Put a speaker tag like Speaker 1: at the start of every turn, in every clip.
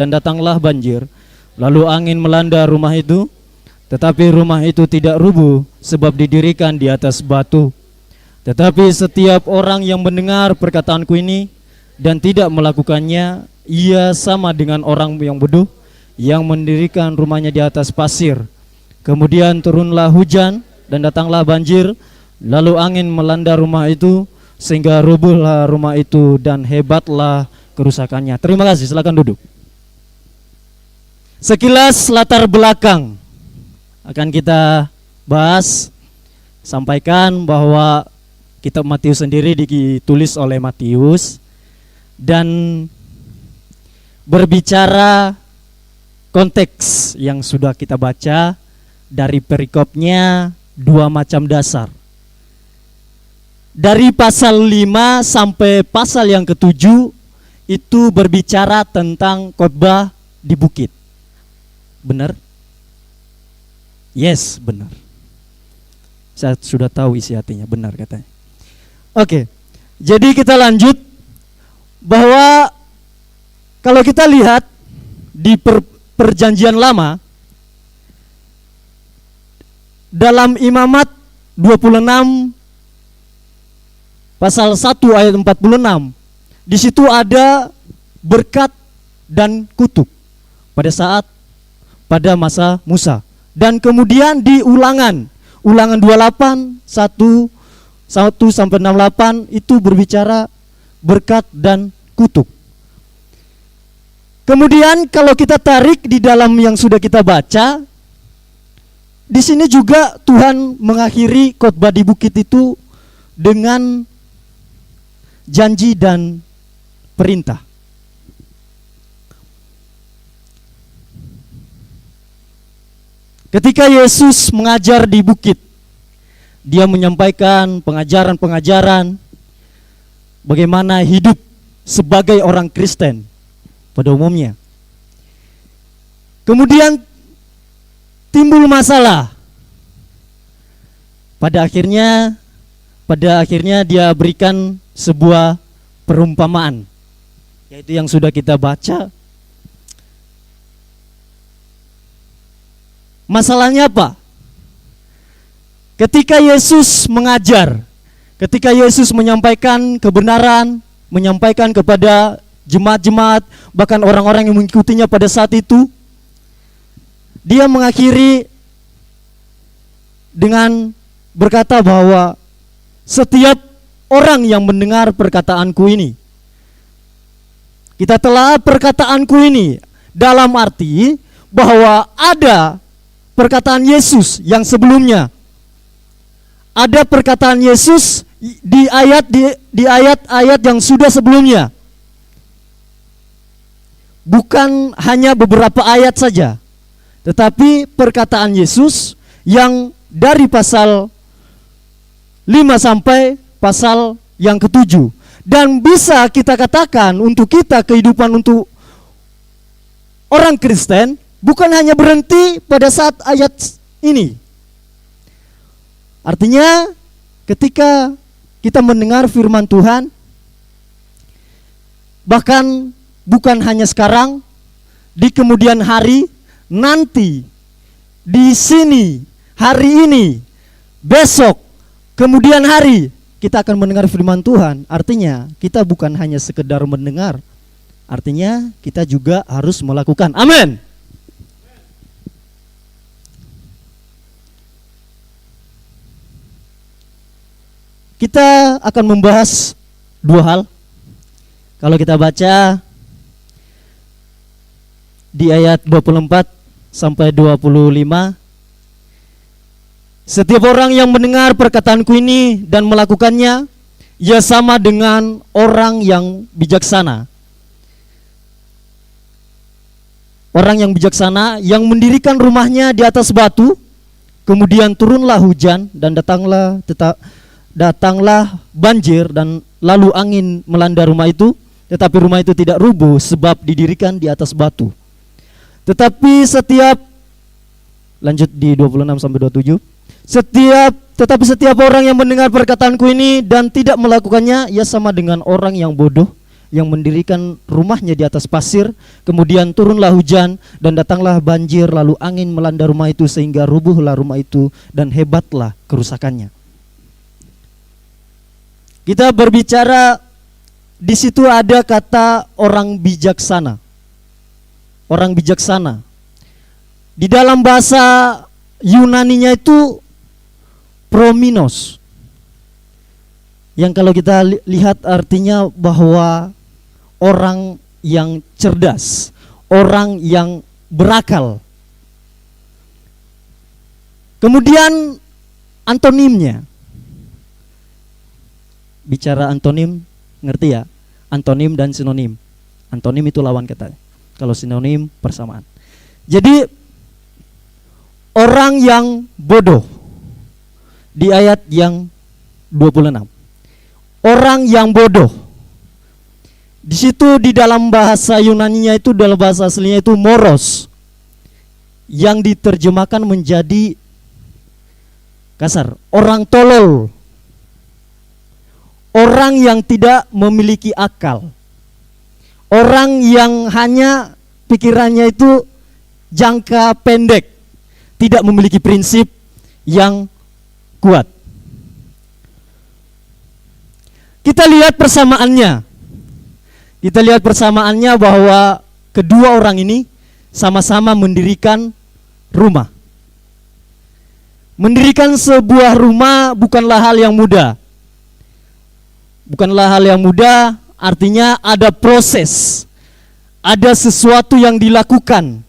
Speaker 1: dan datanglah banjir, lalu angin melanda rumah itu, tetapi rumah itu tidak rubuh sebab didirikan di atas batu. Tetapi setiap orang yang mendengar perkataanku ini dan tidak melakukannya, ia sama dengan orang yang bodoh yang mendirikan rumahnya di atas pasir. Kemudian turunlah hujan dan datanglah banjir, lalu angin melanda rumah itu sehingga rubuhlah rumah itu dan hebatlah kerusakannya. Terima kasih, silakan duduk. Sekilas latar belakang akan kita bahas, sampaikan bahwa kitab Matius sendiri ditulis oleh Matius dan berbicara konteks yang sudah kita baca dari perikopnya, dua macam dasar. Dari pasal 5 sampai pasal yang ke-7 itu berbicara tentang khotbah di bukit. Benar? Yes, benar. Saya sudah tahu isi hatinya, benar katanya. Oke, jadi kita lanjut bahwa kalau kita lihat di perjanjian lama, dalam Imamat 26 pasal 1 ayat 46, di situ ada berkat dan kutuk pada masa Musa. Dan kemudian di Ulangan 28 1 sampai 68 itu berbicara berkat dan kutuk. Kemudian kalau kita tarik di dalam yang sudah kita baca, di sini juga Tuhan mengakhiri khotbah di bukit itu dengan janji dan perintah. Ketika Yesus mengajar di bukit, dia menyampaikan pengajaran-pengajaran bagaimana hidup sebagai orang Kristen pada umumnya. Kemudian timbul masalah. Pada akhirnya dia berikan sebuah perumpamaan, yaitu yang sudah kita baca. Masalahnya apa? Ketika Yesus mengajar, ketika Yesus menyampaikan kebenaran, menyampaikan kepada jemaat-jemaat, bahkan orang-orang yang mengikutinya pada saat itu, dia mengakhiri dengan berkata bahwa setiap orang yang mendengar perkataanku ini, kita telah perkataanku ini dalam arti bahwa ada perkataan Yesus yang sebelumnya, ada perkataan Yesus di ayat-ayat yang sudah sebelumnya, bukan hanya beberapa ayat saja, tetapi perkataan Yesus yang dari pasal 5 sampai pasal yang ke-7. Dan bisa kita katakan untuk kita, kehidupan untuk orang Kristen bukan hanya berhenti pada saat ayat ini. Artinya ketika kita mendengar firman Tuhan, bahkan bukan hanya sekarang, di kemudian hari, nanti, di sini, hari ini, besok, kemudian hari, kita akan mendengar firman Tuhan. Artinya kita bukan hanya sekedar mendengar, artinya kita juga harus melakukan. Amin. Kita akan membahas dua hal. Kalau kita baca di ayat 24 sampai 25, setiap orang yang mendengar perkataanku ini dan melakukannya, ia sama dengan orang yang bijaksana. Orang yang bijaksana yang mendirikan rumahnya di atas batu, kemudian turunlah hujan dan datanglah banjir dan lalu angin melanda rumah itu, tetapi rumah itu tidak rubuh sebab didirikan di atas batu. Tetapi setiap, lanjut di 26 sampai 27, tetapi setiap orang yang mendengar perkataanku ini dan tidak melakukannya, ia sama dengan orang yang bodoh yang mendirikan rumahnya di atas pasir. Kemudian turunlah hujan dan datanglah banjir, lalu angin melanda rumah itu sehingga rubuhlah rumah itu dan hebatlah kerusakannya. Kita berbicara di situ ada kata orang bijaksana. Orang bijaksana. Di dalam bahasa Yunaninya itu prominos. Yang kalau kita lihat artinya bahwa orang yang cerdas, orang yang berakal. Kemudian antonimnya. Bicara antonim, ngerti ya? Antonim dan sinonim. Antonim itu lawan kata. Kalau sinonim persamaan. Jadi orang yang bodoh di ayat yang 26. Orang yang bodoh. Di situ di dalam bahasa Yunaninya itu, dalam bahasa aslinya itu moros, yang diterjemahkan menjadi kasar, orang tolol. Orang yang tidak memiliki akal. Orang yang hanya pikirannya itu jangka pendek, tidak memiliki prinsip yang kuat. Kita lihat persamaannya. Kita lihat persamaannya bahwa kedua orang ini sama-sama mendirikan rumah. Mendirikan sebuah rumah bukanlah hal yang mudah. Bukanlah hal yang mudah, artinya ada proses. Ada sesuatu yang dilakukan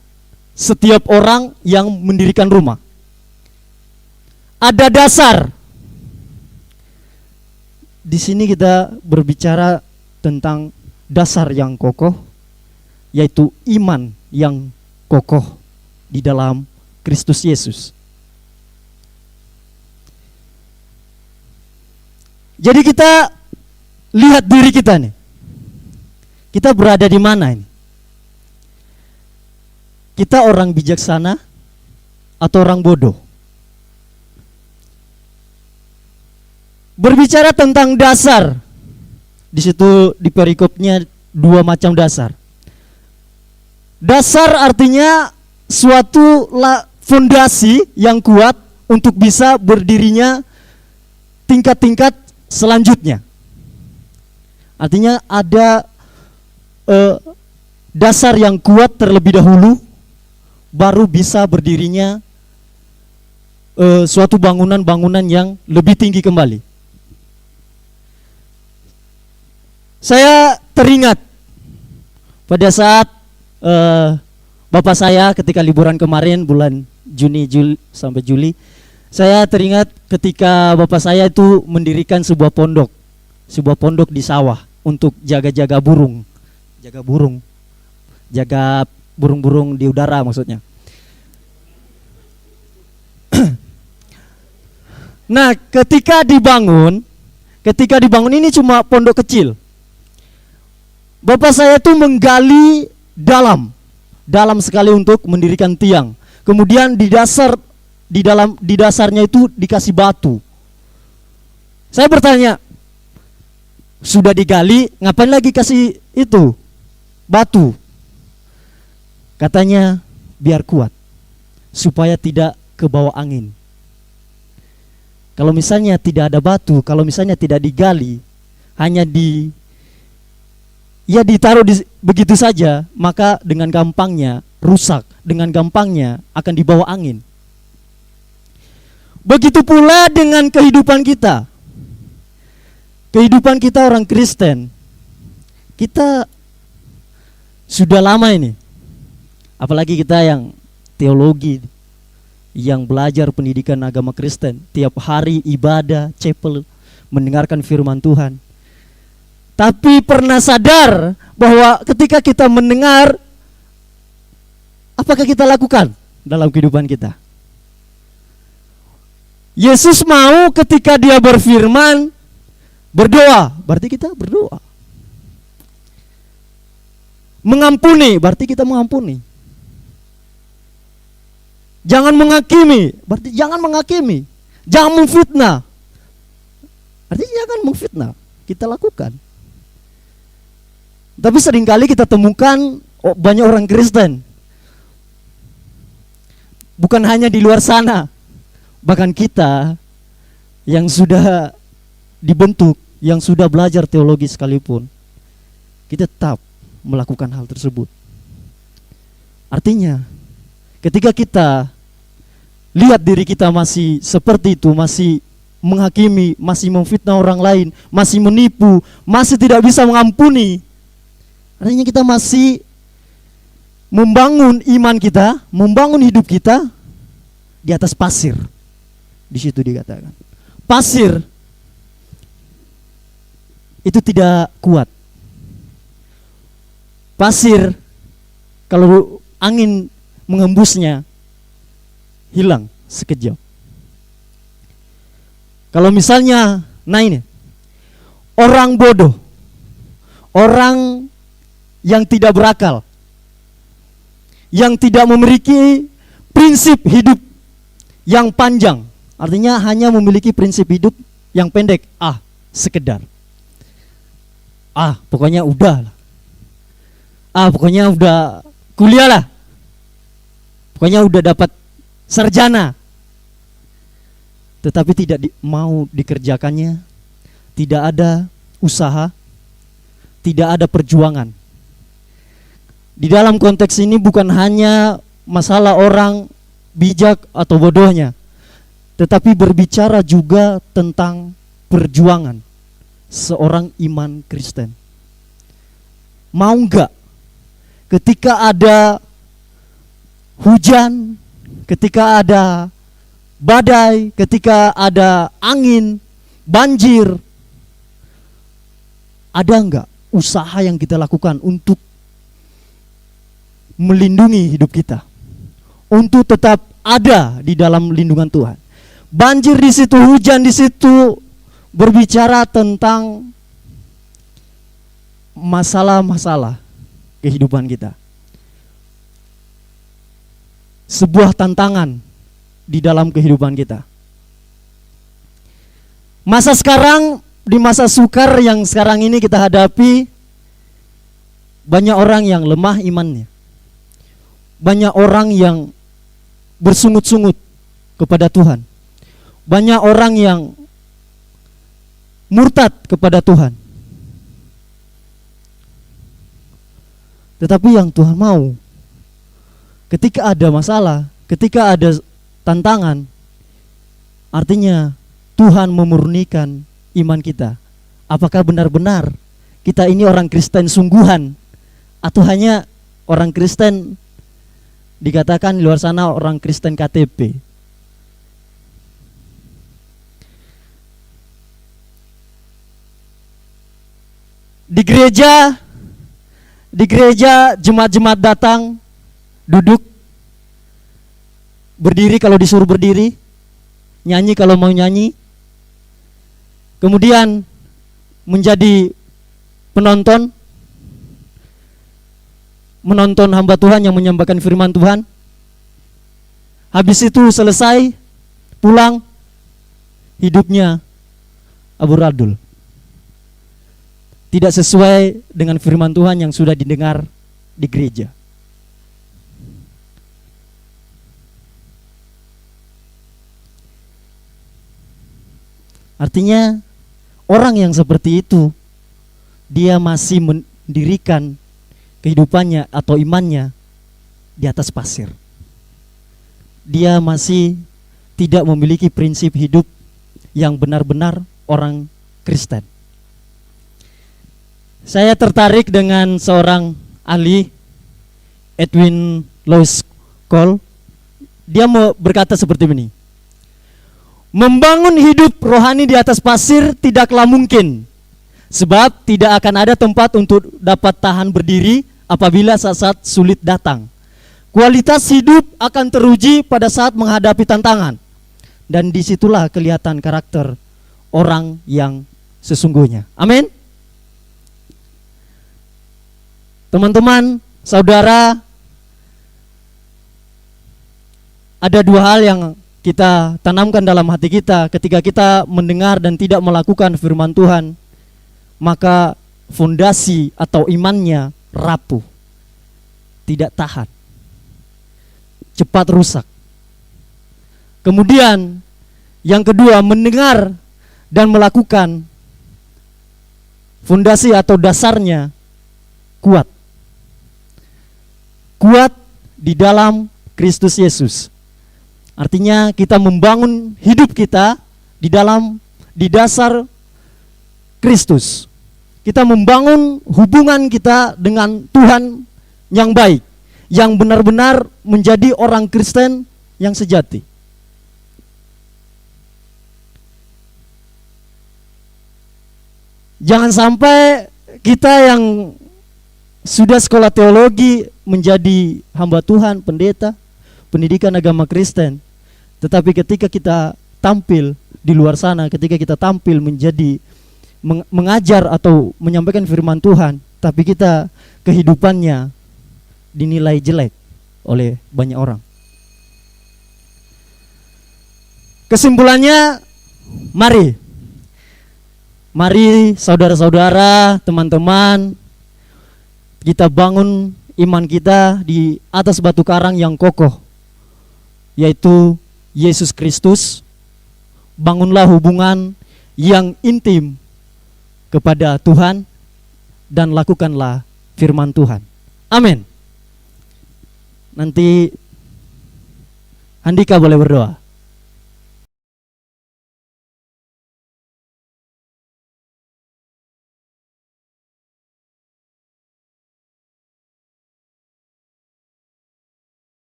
Speaker 1: setiap orang yang mendirikan rumah. Ada dasar. Di sini kita berbicara tentang dasar yang kokoh, yaitu iman yang kokoh di dalam Kristus Yesus. Jadi kita lihat diri kita nih. Kita berada di mana ini? Kita orang bijaksana atau orang bodoh? Berbicara tentang dasar, di situ di perikopnya dua macam dasar. Dasar artinya suatu fondasi yang kuat untuk bisa berdirinya tingkat-tingkat selanjutnya. Artinya ada dasar yang kuat terlebih dahulu, baru bisa berdirinya suatu bangunan-bangunan yang lebih tinggi kembali. Saya teringat pada saat bapak saya ketika liburan kemarin bulan Juni sampai Juli, saya teringat ketika bapak saya itu mendirikan sebuah pondok di sawah untuk jaga burung, jaga burung-burung di udara maksudnya. Nah, ketika dibangun ini cuma pondok kecil. Bapak saya tuh menggali dalam sekali untuk mendirikan tiang. Kemudian di dasarnya itu dikasih batu. Saya bertanya, sudah digali, ngapain lagi kasih itu batu? Katanya biar kuat, supaya tidak ke bawah angin. Kalau misalnya tidak ada batu, kalau misalnya tidak digali, hanya ditaruh begitu saja, maka dengan gampangnya rusak, dengan gampangnya akan dibawa angin. Begitu pula dengan kehidupan kita. Kehidupan kita orang Kristen, kita sudah lama ini, apalagi kita yang teologi, yang belajar pendidikan agama Kristen, tiap hari ibadah, chapel, mendengarkan firman Tuhan. Tapi pernah sadar bahwa ketika kita mendengar, apakah kita lakukan dalam kehidupan kita? Yesus mau ketika dia berfirman, berdoa, berarti kita berdoa. Mengampuni, berarti kita mengampuni. Jangan menghakimi, berarti jangan menghakimi. Jangan memfitnah, berarti jangan memfitnah. Kita lakukan. Tapi seringkali kita temukan banyak orang Kristen, bukan hanya di luar sana, bahkan kita yang sudah dibentuk, yang sudah belajar teologi sekalipun, kita tetap melakukan hal tersebut. Artinya, ketika kita lihat diri kita masih seperti itu, masih menghakimi, masih memfitnah orang lain, masih menipu, masih tidak bisa mengampuni, artinya kita masih membangun iman kita, membangun hidup kita di atas pasir. Di situ dikatakan, pasir itu tidak kuat. Pasir kalau angin mengembusnya hilang sekejap. Kalau misalnya, nah ini, orang bodoh, orang yang tidak berakal, yang tidak memiliki prinsip hidup yang panjang, artinya hanya memiliki prinsip hidup yang pendek, sekedar, pokoknya udah lah, pokoknya udah kuliah lah, pokoknya udah dapat sarjana, tetapi tidak mau dikerjakannya, tidak ada usaha, tidak ada perjuangan. Di dalam konteks ini bukan hanya masalah orang bijak atau bodohnya, tetapi berbicara juga tentang perjuangan seorang iman Kristen. Mau enggak ketika ada hujan, ketika ada badai, ketika ada angin, banjir, ada enggak usaha yang kita lakukan untuk melindungi hidup kita, untuk tetap ada di dalam lindungan Tuhan? Banjir di situ, hujan di situ, berbicara tentang masalah-masalah kehidupan kita, sebuah tantangan di dalam kehidupan kita. Masa sekarang, di masa sukar yang sekarang ini kita hadapi, banyak orang yang lemah imannya, banyak orang yang bersungut-sungut kepada Tuhan, banyak orang yang murtad kepada Tuhan. Tetapi yang Tuhan mau, ketika ada masalah, ketika ada tantangan, artinya Tuhan memurnikan iman kita. Apakah benar-benar kita ini orang Kristen sungguhan, atau hanya orang Kristen dikatakan di luar sana orang Kristen KTP? Di gereja jemaat-jemaat datang, duduk, berdiri kalau disuruh berdiri, nyanyi kalau mau nyanyi, kemudian menjadi penonton hamba Tuhan yang menyampaikan firman Tuhan. Habis itu selesai, pulang, hidupnya amburadul, tidak sesuai dengan firman Tuhan yang sudah didengar di gereja. Artinya orang yang seperti itu, dia masih mendirikan kehidupannya atau imannya di atas pasir. Dia masih tidak memiliki prinsip hidup yang benar-benar orang Kristen. Saya tertarik dengan seorang ahli, Edwin Louis Cole. Dia mau berkata seperti ini: membangun hidup rohani di atas pasir tidaklah mungkin, sebab tidak akan ada tempat untuk dapat tahan berdiri apabila saat-saat sulit datang. Kualitas hidup akan teruji pada saat menghadapi tantangan, dan disitulah kelihatan karakter orang yang sesungguhnya. Amin. Teman-teman, saudara, ada dua hal yang kita tanamkan dalam hati kita ketika kita mendengar dan tidak melakukan firman Tuhan. Maka fondasi atau imannya rapuh, tidak tahan, cepat rusak. Kemudian yang kedua, mendengar dan melakukan, fondasi atau dasarnya kuat. Kuat di dalam Kristus Yesus. Artinya kita membangun hidup kita di dasar Kristus. Kita membangun hubungan kita dengan Tuhan yang baik, yang benar-benar menjadi orang Kristen yang sejati. Jangan sampai kita yang sudah sekolah teologi menjadi hamba Tuhan, pendeta, pendidikan agama Kristen, tetapi ketika kita tampil di luar sana, ketika kita tampil menjadi mengajar atau menyampaikan firman Tuhan, tapi kita kehidupannya dinilai jelek oleh banyak orang. Kesimpulannya, mari saudara-saudara, teman-teman, kita bangun iman kita di atas batu karang yang kokoh, yaitu Yesus Kristus. Bangunlah hubungan yang intim kepada Tuhan dan lakukanlah firman Tuhan. Amin. Nanti Andika boleh berdoa.